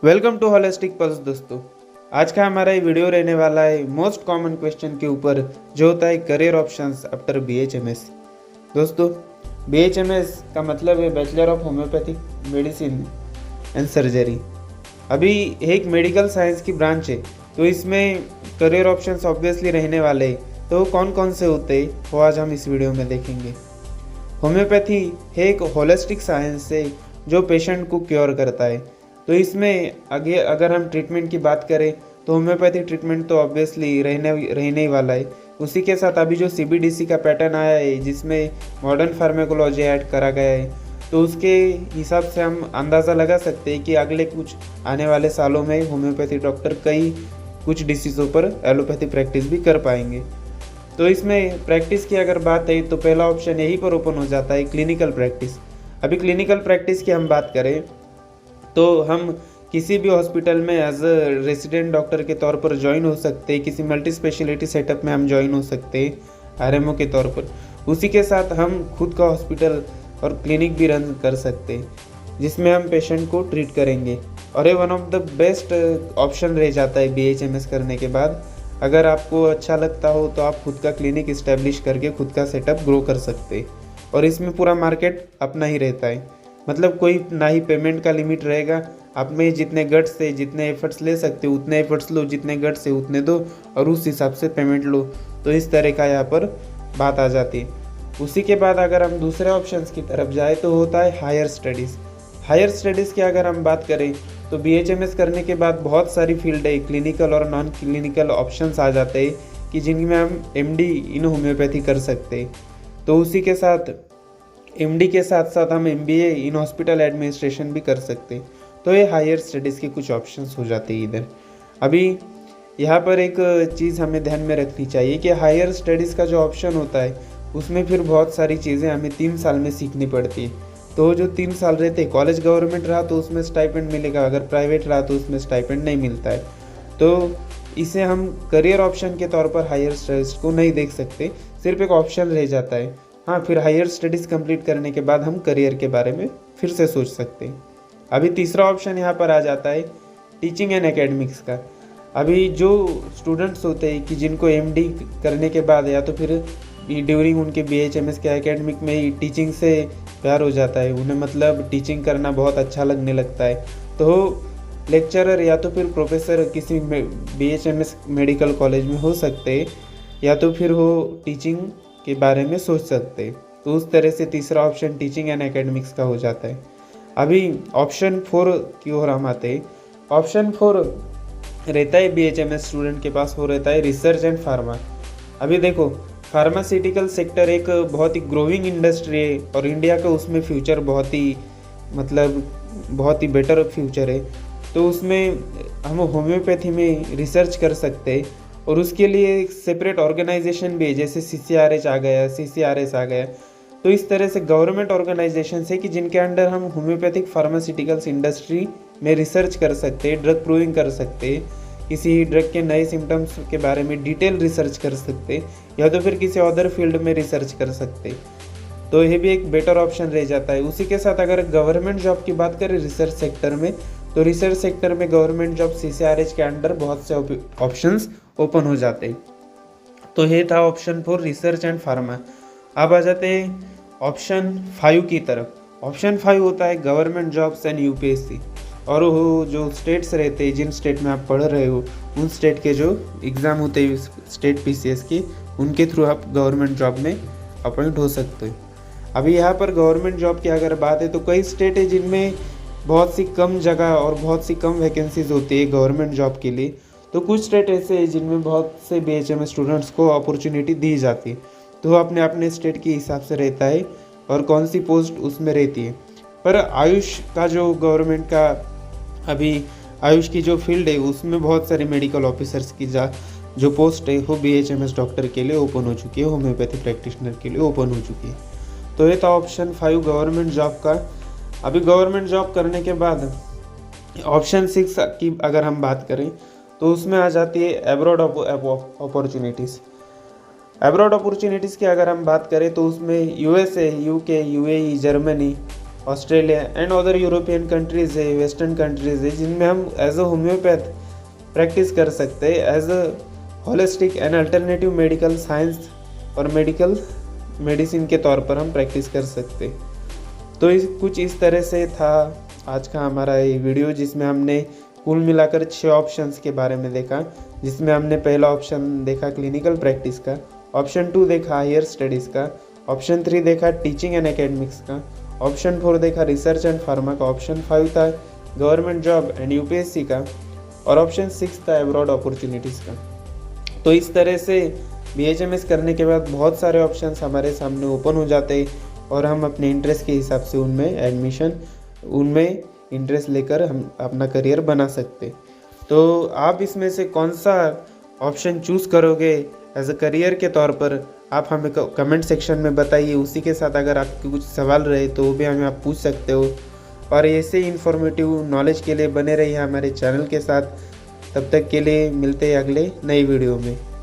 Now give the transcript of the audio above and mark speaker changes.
Speaker 1: Welcome to holistic pulse दोस्तों। आज का हमारा ये वीडियो रहने वाला है मोस्ट कॉमन क्वेश्चन के ऊपर, जो होता है करियर ऑप्शंस आफ्टर बीएचएमएस। दोस्तों, बीएचएमएस का मतलब है bachelor of homeopathic medicine and surgery. अभी एक मेडिकल साइंस की ब्रांच है, तो इसमें करियर ऑप्शंस ऑब्वियसली रहने वाले हैं। तो कौन कौन से होते हैं वो आज हम इस वीडियो में देखेंगे। होम्योपैथी है एक होलिस्टिक साइंस है जो पेशेंट को क्योर करता है। तो इसमें आगे अगर हम ट्रीटमेंट की बात करें तो होम्योपैथी ट्रीटमेंट तो ऑब्वियसली रहने ही वाला है। उसी के साथ अभी जो सीबीडीसी का पैटर्न आया है जिसमें मॉडर्न फार्मेकोलॉजी ऐड करा गया है, तो उसके हिसाब से हम अंदाज़ा लगा सकते हैं कि अगले कुछ आने वाले सालों में होम्योपैथी डॉक्टर कई कुछ डिसीज़ों पर एलोपैथी प्रैक्टिस भी कर पाएंगे। तो इसमें प्रैक्टिस की अगर बात है तो पहला ऑप्शन यहीं पर ओपन हो जाता है, क्लिनिकल प्रैक्टिस। अभी क्लिनिकल प्रैक्टिस की हम बात करें तो हम किसी भी हॉस्पिटल में एज अ रेसिडेंट डॉक्टर के तौर पर ज्वाइन हो सकते हैं, किसी मल्टी स्पेशलिटी सेटअप में हम ज्वाइन हो सकते हैं आरएमओ के तौर पर। उसी के साथ हम खुद का हॉस्पिटल और क्लिनिक भी रन कर सकते हैं जिसमें हम पेशेंट को ट्रीट करेंगे, और ये one of the best option रह जाता है बीएचएमएस करने के बाद। अगर आपको अच्छा लगता हो तो आप खुद का क्लिनिक इस्टेब्लिश करके खुद का सेटअप ग्रो कर सकते हैं, और इसमें पूरा मार्केट अपना ही रहता है। मतलब कोई ना ही पेमेंट का लिमिट रहेगा, आप में जितने गट्स से जितने एफर्ट्स ले सकते हो उतने एफर्ट्स लो, जितने गट्स से उतने दो, और उस हिसाब से पेमेंट लो। तो इस तरह का यहाँ पर बात आ जाती है। उसी के बाद अगर हम दूसरे ऑप्शंस की तरफ जाए तो होता है हायर स्टडीज़। हायर स्टडीज़ की अगर हम बात करें तो बीएचएमएस करने के बाद बहुत सारी फील्ड है, क्लिनिकल और नॉन क्लिनिकल ऑप्शंस आ जाते हैं कि जिनमें हम एमडी इन होम्योपैथी कर सकते हैं। तो उसी के साथ एमडी के साथ साथ हम एमबीए इन हॉस्पिटल एडमिनिस्ट्रेशन भी कर सकते हैं। तो ये हायर स्टडीज़ के कुछ ऑप्शंस हो जाते हैं इधर। अभी यहाँ पर एक चीज़ हमें ध्यान में रखनी चाहिए कि हायर स्टडीज़ का जो ऑप्शन होता है उसमें फिर बहुत सारी चीज़ें हमें 3 साल में सीखनी पड़ती है। तो जो 3 साल रहते, कॉलेज गवर्नमेंट रहा तो उसमें स्टाइपेंड मिलेगा, अगर प्राइवेट रहा तो उसमें स्टाइपेंड नहीं मिलता है। तो इसे हम करियर ऑप्शन के तौर पर हायर स्टडीज़ को नहीं देख सकते, सिर्फ एक ऑप्शन रह जाता है। हाँ, फिर हायर स्टडीज़ कंप्लीट करने के बाद हम करियर के बारे में फिर से सोच सकते हैं। अभी तीसरा ऑप्शन यहाँ पर आ जाता है टीचिंग एंड एकेडमिक्स का। अभी जो स्टूडेंट्स होते हैं कि जिनको एमडी करने के बाद या तो फिर ड्यूरिंग उनके बीएचएमएस के एकेडमिक में ही टीचिंग से प्यार हो जाता है, उन्हें मतलब टीचिंग करना बहुत अच्छा लगने लगता है, तो लेक्चरर या तो फिर प्रोफेसर किसी बीएचएमएस मेडिकल कॉलेज में हो सकते हैं, या तो फिर वो टीचिंग के बारे में सोच सकते हैं। तो उस तरह से तीसरा ऑप्शन टीचिंग एंड एकेडमिक्स का हो जाता है। अभी ऑप्शन 4 की ओर हम आते हैं। ऑप्शन 4 रहता है बीएचएमएस स्टूडेंट के पास, हो रहता है रिसर्च एंड फार्मा। अभी देखो, फार्मास्यूटिकल सेक्टर एक बहुत ही ग्रोइंग इंडस्ट्री है और इंडिया का उसमें फ्यूचर बहुत ही बेटर फ्यूचर है। तो उसमें हम होम्योपैथी में रिसर्च कर सकते हैं, और उसके लिए एक सेपरेट ऑर्गेनाइजेशन भी है, जैसे सीसीआरएच आ गया, सीसीआरएस आ गया। तो इस तरह से गवर्नमेंट ऑर्गेनाइजेशन है कि जिनके अंडर हम होम्योपैथिक फार्मास्यूटिकल्स इंडस्ट्री में रिसर्च कर सकते हैं, ड्रग प्रूविंग कर सकते हैं, किसी ड्रग के नए सिम्टम्स के बारे में डिटेल रिसर्च कर सकते, या तो फिर किसी अदर फील्ड में रिसर्च कर सकते। तो ये भी एक बेटर ऑप्शन रह जाता है। उसी के साथ अगर गवर्नमेंट जॉब की बात करें रिसर्च सेक्टर में, तो रिसर्च सेक्टर में गवर्नमेंट जॉब सीसीआरएच के अंडर बहुत से ऑप्शंस ओपन हो जाते हैं। तो ये था ऑप्शन 4 रिसर्च एंड फार्मा। अब आ जाते हैं ऑप्शन 5 की तरफ। ऑप्शन 5 होता है गवर्नमेंट जॉब्स एंड यूपीएससी, और वो जो स्टेट्स रहते हैं, जिन स्टेट में आप पढ़ रहे हो उन स्टेट के जो एग्ज़ाम होते हैं स्टेट पीसीएस के, उनके थ्रू आप गवर्नमेंट जॉब में अपॉइंट हो सकते हो। अभी यहाँ पर गवर्नमेंट जॉब की अगर बात है तो कई स्टेट है जिनमें बहुत सी कम जगह और बहुत सी कम वैकेंसीज होती है गवर्नमेंट जॉब के लिए। तो कुछ स्टेट ऐसे हैं जिनमें बहुत से बीएचएमएस स्टूडेंट्स को अपॉर्चुनिटी दी जाती है। तो अपने अपने स्टेट के हिसाब से रहता है और कौन सी पोस्ट उसमें रहती है। पर आयुष का जो गवर्नमेंट का अभी आयुष की जो फील्ड है उसमें बहुत सारे मेडिकल ऑफिसर्स की जो पोस्ट है वो बीएचएमएस डॉक्टर के लिए ओपन हो चुकी है, होम्योपैथी प्रैक्टिशनर के लिए ओपन हो चुकी है। तो ये था ऑप्शन 5 गवर्नमेंट जॉब का। अभी गवर्नमेंट जॉब करने के बाद ऑप्शन 6 की अगर हम बात करें तो उसमें आ जाती है एब्रॉड अपॉर्चुनिटीज़। एब्रॉड अपॉर्चुनिटीज़ की अगर हम बात करें तो उसमें USA, UK, UAE, Germany Australia and other European countries है, वेस्टर्न कंट्रीज़ है, जिनमें हम एज अ होम्योपैथ प्रैक्टिस कर सकते हैं, as a holistic and alternative medical science और मेडिकल मेडिसिन के तौर पर हम प्रैक्टिस कर सकते। तो कुछ इस तरह से था आज का हमारा ये वीडियो, जिसमें हमने कुल मिलाकर 6 ऑप्शंस के बारे में देखा। जिसमें हमने पहला ऑप्शन देखा क्लिनिकल प्रैक्टिस का, ऑप्शन 2 देखा हायर स्टडीज़ का, ऑप्शन 3 देखा टीचिंग एंड एकेडमिक्स का, ऑप्शन 4 देखा रिसर्च एंड फार्मा का, ऑप्शन 5 था गवर्नमेंट जॉब एंड यूपीएससी का, और ऑप्शन 6 था अब्रॉड अपॉर्चुनिटीज़ का। तो इस तरह से BHMS करने के बाद बहुत सारे ऑप्शंस हमारे सामने ओपन हो जाते हैं और हम अपने इंटरेस्ट के हिसाब से उनमें इंटरेस्ट लेकर हम अपना करियर बना सकते। तो आप इसमें से कौन सा ऑप्शन चूज़ करोगे एज अ करियर के तौर पर, आप हमें कमेंट सेक्शन में बताइए। उसी के साथ अगर आपके कुछ सवाल रहे तो वो भी हमें आप पूछ सकते हो। और ऐसे ही इन्फॉर्मेटिव नॉलेज के लिए बने रहिए हमारे चैनल के साथ। तब तक के लिए मिलते हैं अगले नई वीडियो में।